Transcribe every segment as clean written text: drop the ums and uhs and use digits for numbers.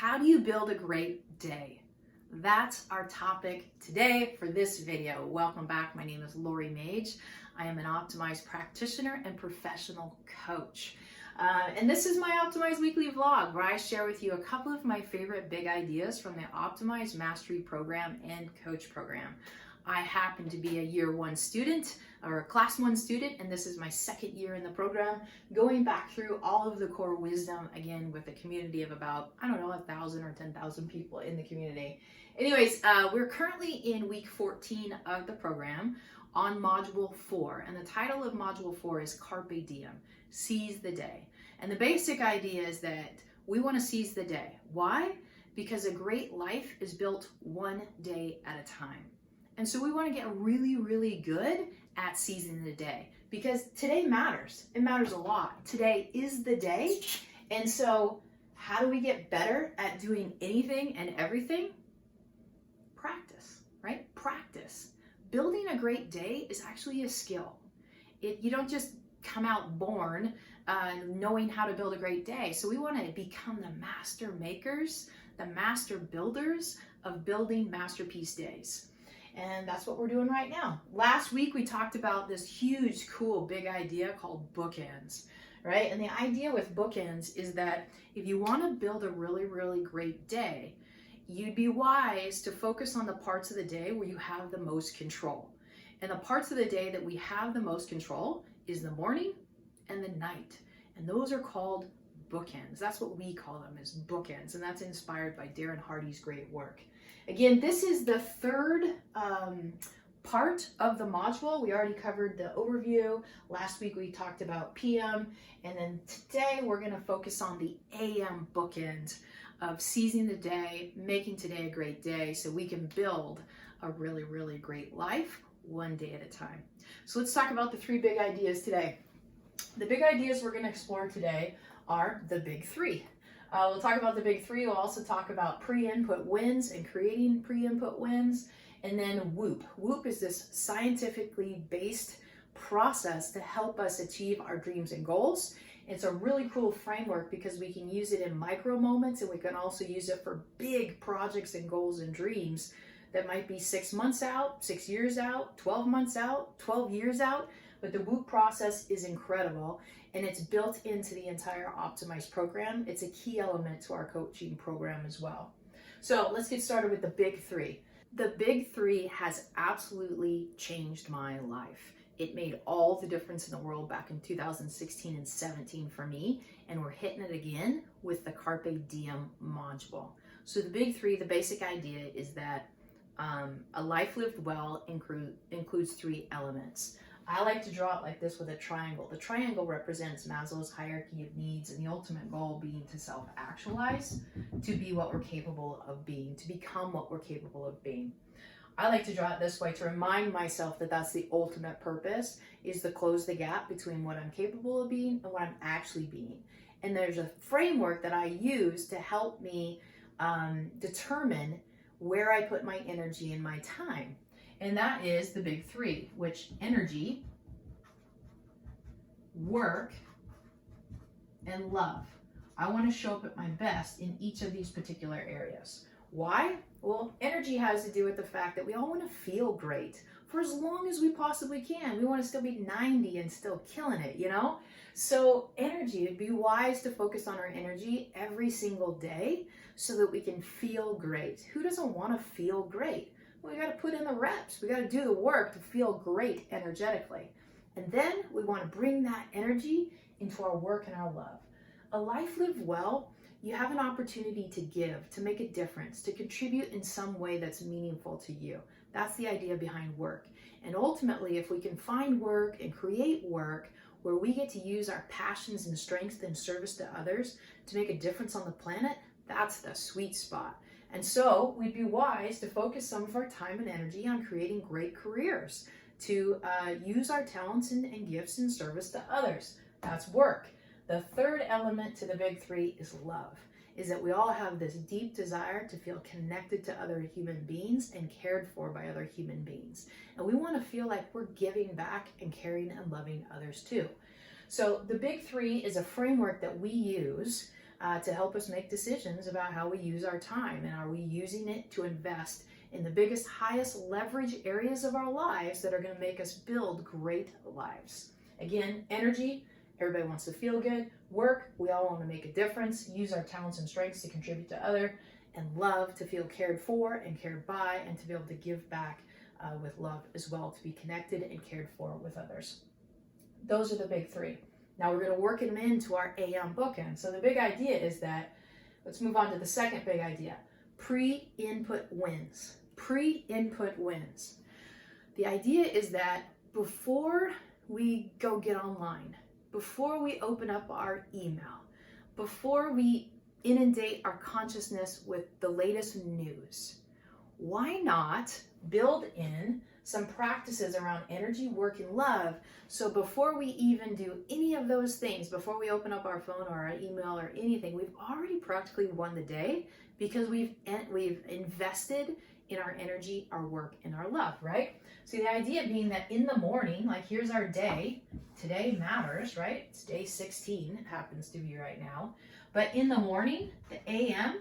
How do you build a great day? That's our topic today for this video. Welcome back. My name is Mage. I am an Optimize practitioner and professional coach. And this is my Optimize weekly vlog where I share with you a couple of my favorite big ideas from the Optimize Mastery Program and Coach Program. I happen to be a year one student or a class one student, and this is my second year in the program, going back through all of the core wisdom again with a community of about, 1,000 or 10,000 people in the community. Anyways, we're currently in week 14 of the program on module 4, and the title of module 4 is Carpe Diem, seize the day. And the basic idea is that we want to seize the day. Why? Because a great life is built one day at a time. And so we want to get really, really good at seizing the day because today matters. It matters a lot. Today is the day. And so how do we get better at doing anything and everything? Practice, right? Practice. Building a great day is actually a skill. You don't just come out born knowing how to build a great day. So we want to become the master makers, the master builders of building masterpiece days. And that's what we're doing right now. Last week, we talked about this huge, cool, big idea called bookends, right? And the idea with bookends is that if you want to build a really, really great day, you'd be wise to focus on the parts of the day where you have the most control. And the parts of the day that we have the most control is the morning and the night. And those are called bookends. That's what we call them, is bookends. And that's inspired by Darren Hardy's great work. Again, this is the third part of the module. We already covered the overview. Last week we talked about PM, and then today we're going to focus on the AM bookend of seizing the day, making today a great day so we can build a really, really great life one day at a time. So let's talk about the three big ideas today. The big ideas we're going to explore today are the big three. We'll talk about the big three. We'll also talk about pre-input wins and creating pre-input wins. And then WOOP. WOOP is this scientifically based process to help us achieve our dreams and goals. It's a really cool framework because we can use it in micro moments, and we can also use it for big projects and goals and dreams that might be 6 months out, 6 years out, 12 months out, 12 years out. But the WOOP process is incredible, and it's built into the entire Optimize program. It's a key element to our coaching program as well. So let's get started with the big three. The big three has absolutely changed my life. It made all the difference in the world back in 2016 and 17 for me, and we're hitting it again with the Carpe Diem module. So the big three, the basic idea is that a life lived well includes three elements. I like to draw it like this with a triangle. The triangle represents Maslow's hierarchy of needs, and the ultimate goal being to self-actualize, to be what we're capable of being, to become what we're capable of being. I like to draw it this way to remind myself that that's the ultimate purpose, is to close the gap between what I'm capable of being and what I'm actually being. And there's a framework that I use to help me determine where I put my energy and my time. And that is the big three, which energy, work, and love. I want to show up at my best in each of these particular areas. Why? Well, energy has to do with the fact that we all want to feel great for as long as we possibly can. We want to still be 90 and still killing it, So energy, it'd be wise to focus on our energy every single day so that we can feel great. Who doesn't want to feel great? We got to put in the reps. We got to do the work to feel great energetically. And then we want to bring that energy into our work and our love. A life lived well, you have an opportunity to give, to make a difference, to contribute in some way that's meaningful to you. That's the idea behind work. And ultimately, if we can find work and create work where we get to use our passions and strengths in service to others to make a difference on the planet, that's the sweet spot. And so we'd be wise to focus some of our time and energy on creating great careers, to use our talents and gifts in service to others. That's work. The third element to the big three is love, is that we all have this deep desire to feel connected to other human beings and cared for by other human beings. And we want to feel like we're giving back and caring and loving others too. So the big three is a framework that we use to help us make decisions about how we use our time, and are we using it to invest in the biggest, highest leverage areas of our lives that are going to make us build great lives. Again, energy, everybody wants to feel good. Work, we all want to make a difference, use our talents and strengths to contribute to others, and love, to feel cared for and cared by, and to be able to give back with love as well, to be connected and cared for with others. Those are the big three. Now we're going to work them into our AM bookend. So the big idea is that, let's move on to the second big idea, pre-input wins. Pre-input wins. The idea is that before we go get online, before we open up our email, before we inundate our consciousness with the latest news, why not build in some practices around energy, work, and love, so before we even do any of those things, before we open up our phone or our email or anything, we've already practically won the day, because we've invested in our energy, our work, and our love, right? So the idea being that in the morning, like here's our day, today matters, right? It's day 16, it happens to be right now. But in the morning, the AM,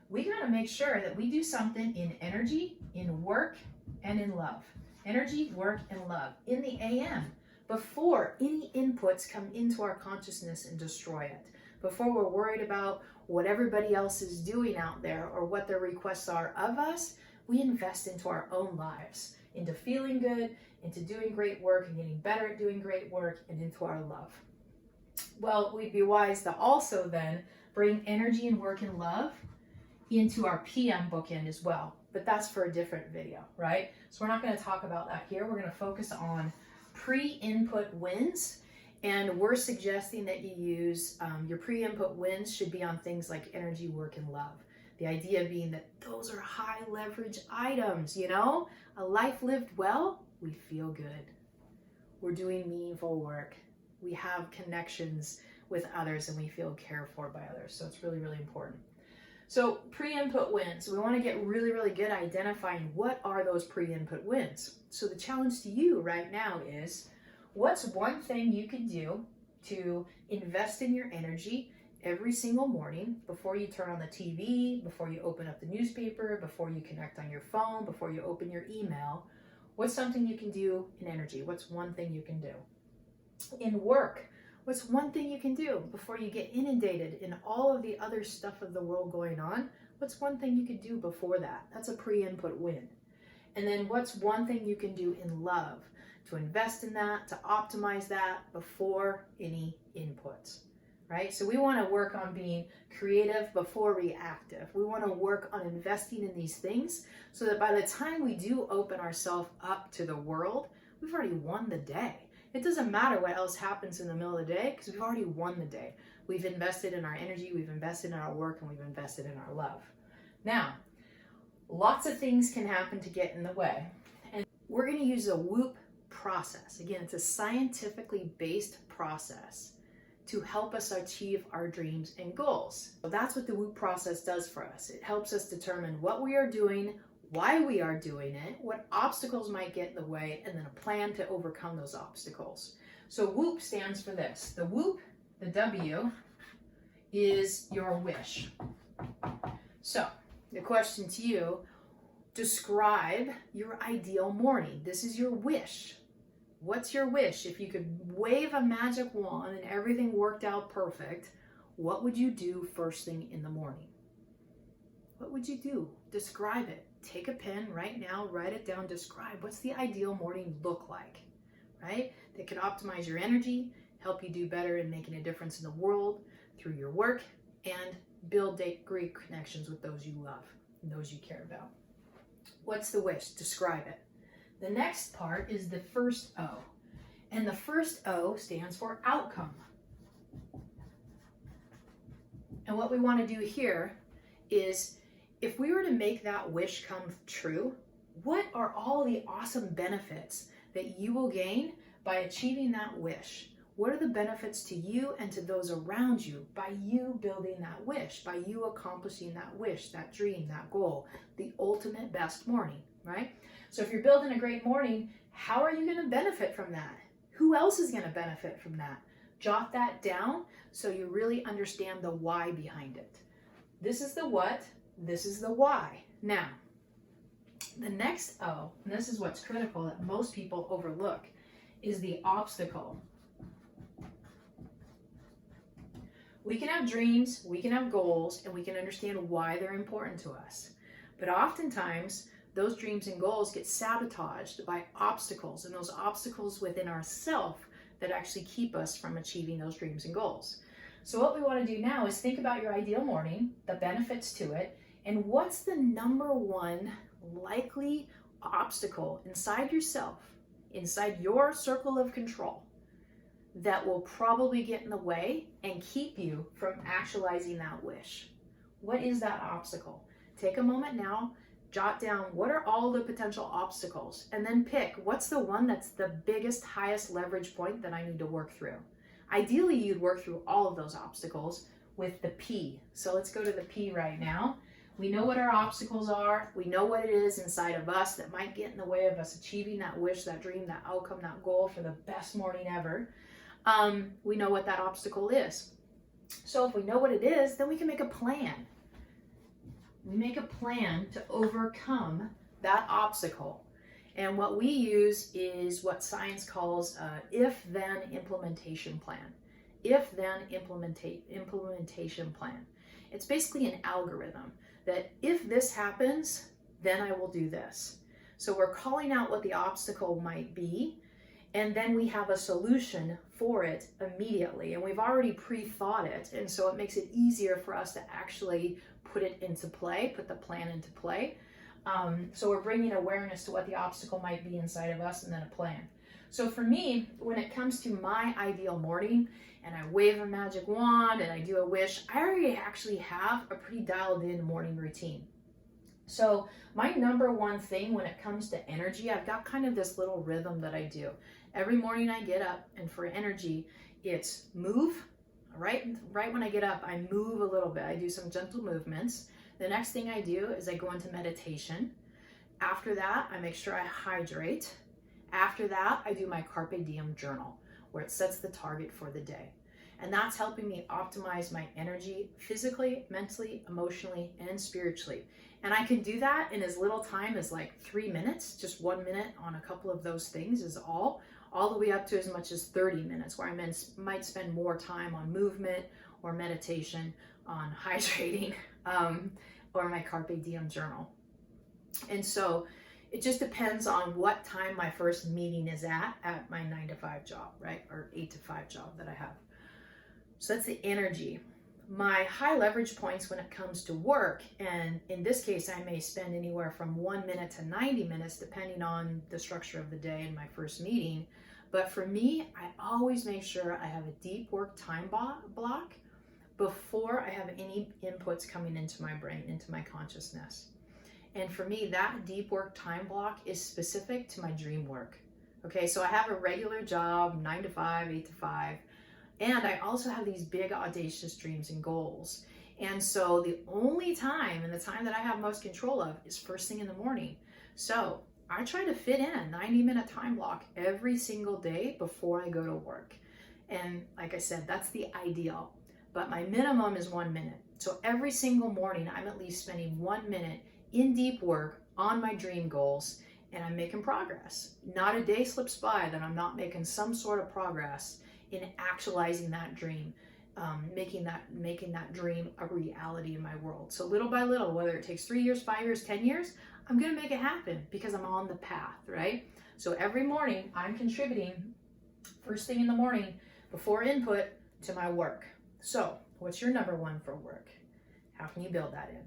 we gotta make sure that we do something in energy, in work, and in love. Energy, work, and love in the AM, before any inputs come into our consciousness and destroy it. Before we're worried about what everybody else is doing out there or what their requests are of us, we invest into our own lives, into feeling good, into doing great work and getting better at doing great work, and into our love. Well, we'd be wise to also then bring energy and work and love into our PM bookend as well. But that's for a different video, right? So we're not going to talk about that here. We're going to focus on pre-input wins. And we're suggesting that you use your pre-input wins should be on things like energy, work, and love. The idea being that those are high leverage items, you know? A life lived well, we feel good. We're doing meaningful work. We have connections with others and we feel cared for by others. So it's really, really important. So pre-input wins, we want to get really, really good at identifying what are those pre-input wins. So the challenge to you right now is, what's one thing you can do to invest in your energy every single morning before you turn on the TV, before you open up the newspaper, before you connect on your phone, before you open your email? What's something you can do in energy? What's one thing you can do? In work, what's one thing you can do before you get inundated in all of the other stuff of the world going on? What's one thing you could do before that? That's a pre-input win. And then what's one thing you can do in love to invest in that, to optimize that before any inputs, right? So we want to work on being creative before reactive. We want to work on investing in these things so that by the time we do open ourselves up to the world, we've already won the day. It doesn't matter what else happens in the middle of the day, because we've already won the day. We've invested in our energy, we've invested in our work, and we've invested in our love. Now, lots of things can happen to get in the way. And we're going to use a WOOP process. Again, it's a scientifically based process to help us achieve our dreams and goals. So that's what the WOOP process does for us. It helps us determine what we are doing, why we are doing it, what obstacles might get in the way, and then a plan to overcome those obstacles. So WOOP stands for this. The WOOP, the W, is your wish. So the question to you, describe your ideal morning. This is your wish. What's your wish? If you could wave a magic wand and everything worked out perfect, what would you do first thing in the morning? What would you do? Describe it. Take a pen right now, write it down, describe what's the ideal morning look like, right? That can optimize your energy, help you do better in making a difference in the world through your work, and build great connections with those you love and those you care about. What's the wish? Describe it. The next part is the first O, and the first O stands for outcome. And what we want to do here is, if we were to make that wish come true, what are all the awesome benefits that you will gain by achieving that wish? What are the benefits to you and to those around you by you building that wish, by you accomplishing that wish, that dream, that goal, the ultimate best morning, right? So if you're building a great morning, how are you going to benefit from that? Who else is going to benefit from that? Jot that down so you really understand the why behind it. This is the what, this is the why. Now, the next O, and this is what's critical that most people overlook, is the obstacle. We can have dreams, we can have goals, and we can understand why they're important to us. But oftentimes, those dreams and goals get sabotaged by obstacles, and those obstacles within ourselves that actually keep us from achieving those dreams and goals. So what we want to do now is think about your ideal morning, the benefits to it, and what's the number one likely obstacle inside yourself, inside your circle of control, that will probably get in the way and keep you from actualizing that wish. What is that obstacle? Take a moment now, jot down what are all the potential obstacles, and then pick what's the one that's the biggest, highest leverage point that I need to work through. Ideally, you'd work through all of those obstacles with the P. So let's go to the P right now. We know what our obstacles are. We know what it is inside of us that might get in the way of us achieving that wish, that dream, that outcome, that goal for the best morning ever. We know what that obstacle is. So if we know what it is, then we can make a plan. We make a plan to overcome that obstacle. And what we use is what science calls if-then implementation plan. If-then implementation plan. It's basically an algorithm that if this happens, then I will do this. So we're calling out what the obstacle might be, and then we have a solution for it immediately. And we've already pre-thought it, and so it makes it easier for us to actually put it into play, put the plan into play. So we're bringing awareness to what the obstacle might be inside of us and then a plan. So for me, when it comes to my ideal morning and I wave a magic wand and I do a wish, I already actually have a pretty dialed in morning routine. So my number one thing when it comes to energy, I've got kind of this little rhythm that I do. Every morning I get up, and for energy, it's move. Right when I get up, I move a little bit. I do some gentle movements. The next thing I do is I go into meditation. After that, I make sure I hydrate. After that, I do my Carpe Diem journal, where it sets the target for the day. And that's helping me optimize my energy physically, mentally, emotionally, and spiritually. And I can do that in as little time as like 3 minutes, just 1 minute on a couple of those things is all the way up to as much as 30 minutes, where I might spend more time on movement or meditation, on hydrating, or my Carpe Diem journal. And so it just depends on what time my first meeting is at my 9 to 5 job, right? Or 8 to 5 job that I have. So that's the energy. My high leverage points when it comes to work, and in this case, I may spend anywhere from 1 minute to 90 minutes, depending on the structure of the day and my first meeting. But for me, I always make sure I have a deep work time block before I have any inputs coming into my brain, into my consciousness. And for me, that deep work time block is specific to my dream work. Okay, so I have a regular job, 9 to 5, 8 to 5, and I also have these big audacious dreams and goals. And so the only time, and the time that I have most control of, is first thing in the morning. So I try to fit in a 90-minute time block every single day before I go to work. And like I said, that's the ideal, but my minimum is 1 minute. So every single morning, I'm at least spending 1 minute in deep work on my dream goals, and I'm making progress. Not a day slips by that I'm not making some sort of progress in actualizing that dream, making that dream a reality in my world. So little by little, whether it takes 3 years, 5 years, 10 years, I'm gonna make it happen because I'm on the path, right? So every morning I'm contributing first thing in the morning before input to my work. So what's your number one for work? How can you build that in?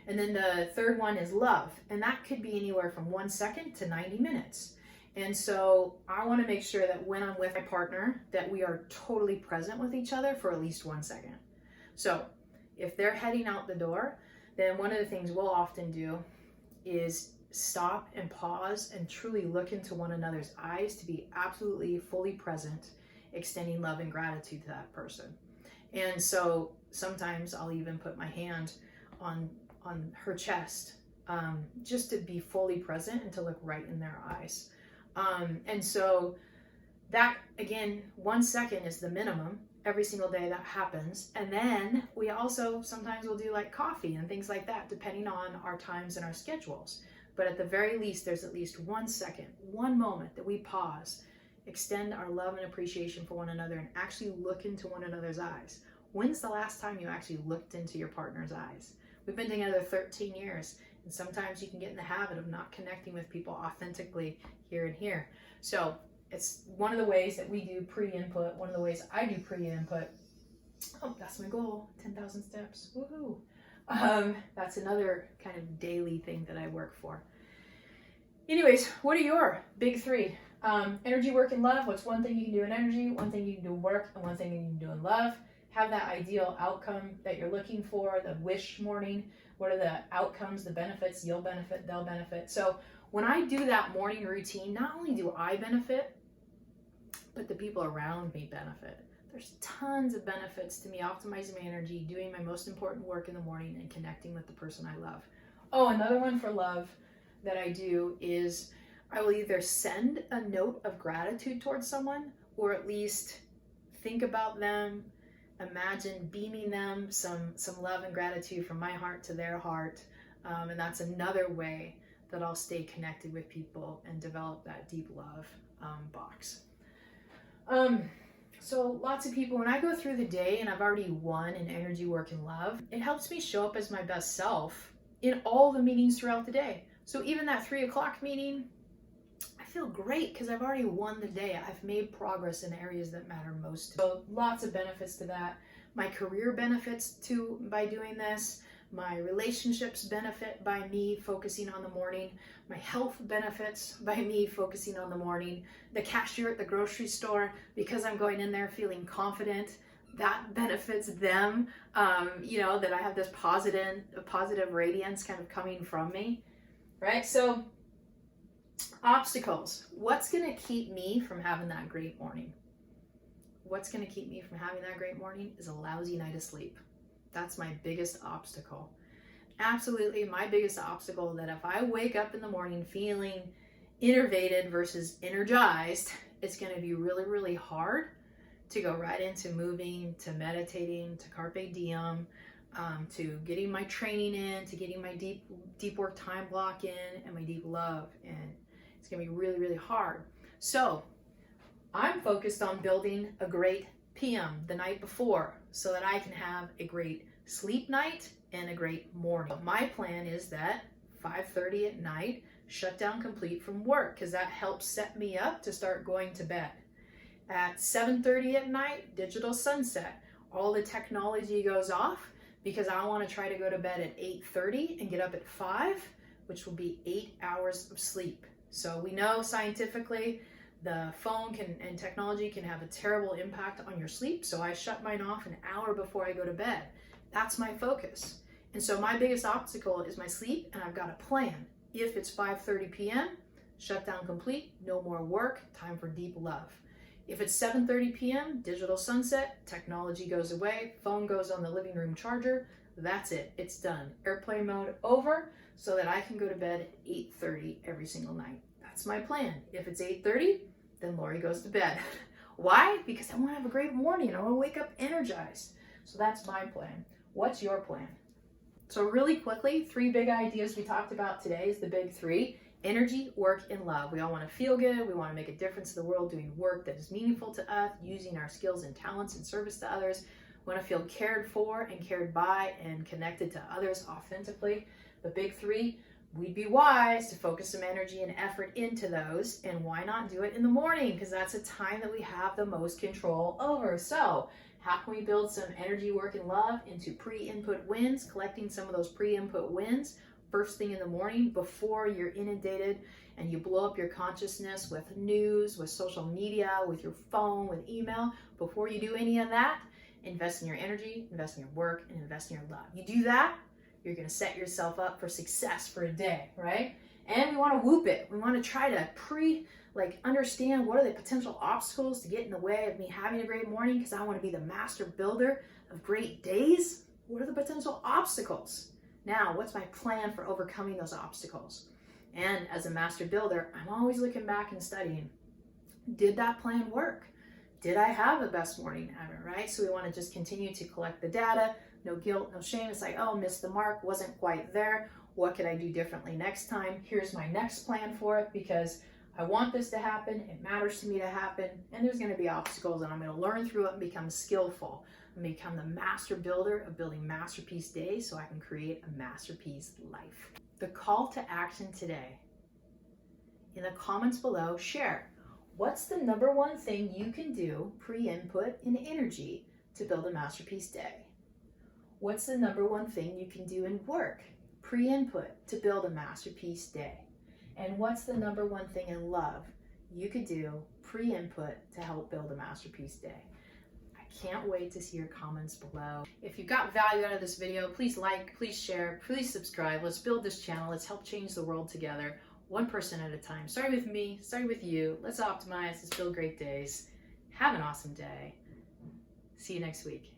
And then the third one is love. And that could be anywhere from 1 second to 90 minutes. And so I want to make sure that when I'm with my partner, that we are totally present with each other for at least 1 second. So if they're heading out the door, then one of the things we'll often do is stop and pause and truly look into one another's eyes to be absolutely fully present, extending love and gratitude to that person. And so sometimes I'll even put my hand on her chest, just to be fully present and to look right in their eyes. And so That, again, 1 second is the minimum. Every single day that happens. And then we also sometimes will do like coffee and things like that, depending on our times and our schedules. But at the very least, there's at least 1 second, one moment that we pause, extend our love and appreciation for one another, and actually look into one another's eyes. When's the last time you actually looked into your partner's eyes? We've been together 13 years, and sometimes you can get in the habit of not connecting with people authentically here and here. So it's one of the ways that we do pre-input, one of the ways I do pre-input. Oh, that's my goal, 10,000 steps, woohoo. That's another kind of daily thing that I work for. Anyways, what are your big three? Energy, work, and love. What's one thing you can do in energy, one thing you can do in work, and one thing you can do in love? Have that ideal outcome that you're looking for, the wish morning. What are the outcomes, the benefits? You'll benefit, they'll benefit. So when I do that morning routine, not only do I benefit, but the people around me benefit. There's tons of benefits to me optimizing my energy, doing my most important work in the morning, and connecting with the person I love. Oh, another one for love that I do is I will either send a note of gratitude towards someone, or at least think about them, imagine beaming them some love and gratitude from my heart to their heart. And that's another way that I'll stay connected with people and develop that deep love box. So lots of people, when I go through the day and I've already won in energy, work, and love, it helps me show up as my best self in all the meetings throughout the day. So even that 3 o'clock meeting, I feel great because I've already won the day. I've made progress in areas that matter most. So lots of benefits to that. My career benefits too by doing this. My relationships benefit by me focusing on the morning. My health benefits by me focusing on the morning. The cashier at the grocery store, because I'm going in there feeling confident, that benefits them. That I have this positive radiance kind of coming from me, right? So obstacles. What's going to keep me from having that great morning? What's going to keep me from having that great morning is a lousy night of sleep. That's my biggest obstacle. Absolutely my biggest obstacle, that if I wake up in the morning feeling innervated versus energized, it's going to be really, really hard to go right into moving, to meditating, to carpe diem, to getting my training in, to getting my deep work time block in, and my deep love. And it's going to be really, really hard. So I'm focused on building a great PM the night before so that I can have a great sleep night and a great morning. My plan is that 5:30 at night, shut down complete from work, because that helps set me up to start going to bed. At 7:30 at night, digital sunset. All the technology goes off because I want to try to go to bed at 8:30 and get up at 5, which will be 8 hours of sleep. So we know scientifically the phone and technology can have a terrible impact on your sleep. So I shut mine off an hour before I go to bed. That's my focus. And so my biggest obstacle is my sleep, and I've got a plan. If it's 5:30 p.m., shut down complete, no more work, time for deep love. If it's 7:30 p.m., digital sunset, technology goes away, phone goes on the living room charger, that's it, it's done. Airplane mode over, so that I can go to bed at 8:30 every single night. That's my plan. If it's 8:30, then Lori goes to bed. Why? Because I want to have a great morning. I want to wake up energized. So that's my plan. What's your plan? So really quickly, 3 big ideas we talked about today is the big 3. Energy, work, and love. We all want to feel good. We want to make a difference in the world doing work that is meaningful to us, using our skills and talents in service to others. We want to feel cared for and cared by and connected to others authentically. The big 3, we'd be wise to focus some energy and effort into those. And why not do it in the morning? Because that's a time that we have the most control over. So how can we build some energy, work, and love into pre-input wins, collecting some of those pre-input wins first thing in the morning before you're inundated and you blow up your consciousness with news, with social media, with your phone, with email. Before you do any of that, invest in your energy, invest in your work, and invest in your love. You do that, you're going to set yourself up for success for a day, right? And we want to whoop it. We want to try to understand what are the potential obstacles to get in the way of me having a great morning, because I want to be the master builder of great days. What are the potential obstacles? Now, what's my plan for overcoming those obstacles? And as a master builder, I'm always looking back and studying. Did that plan work? Did I have the best morning ever, right? So we want to just continue to collect the data. No guilt, no shame. It's like, oh, missed the mark, wasn't quite there. What could I do differently next time? Here's my next plan for it, because I want this to happen. It matters to me to happen. And there's going to be obstacles, and I'm going to learn through it and become skillful. I'm going to become the master builder of building masterpiece days so I can create a masterpiece life. The call to action today. In the comments below, share. What's the number one thing you can do pre-input in energy to build a masterpiece day? What's the number one thing you can do in work pre-input to build a masterpiece day? And what's the number one thing in love you could do pre-input to help build a masterpiece day? I can't wait to see your comments below. If you got value out of this video, please like, please share, please subscribe. Let's build this channel. Let's help change the world together, one person at a time. Starting with me, starting with you. Let's optimize. Let's build great days. Have an awesome day. See you next week.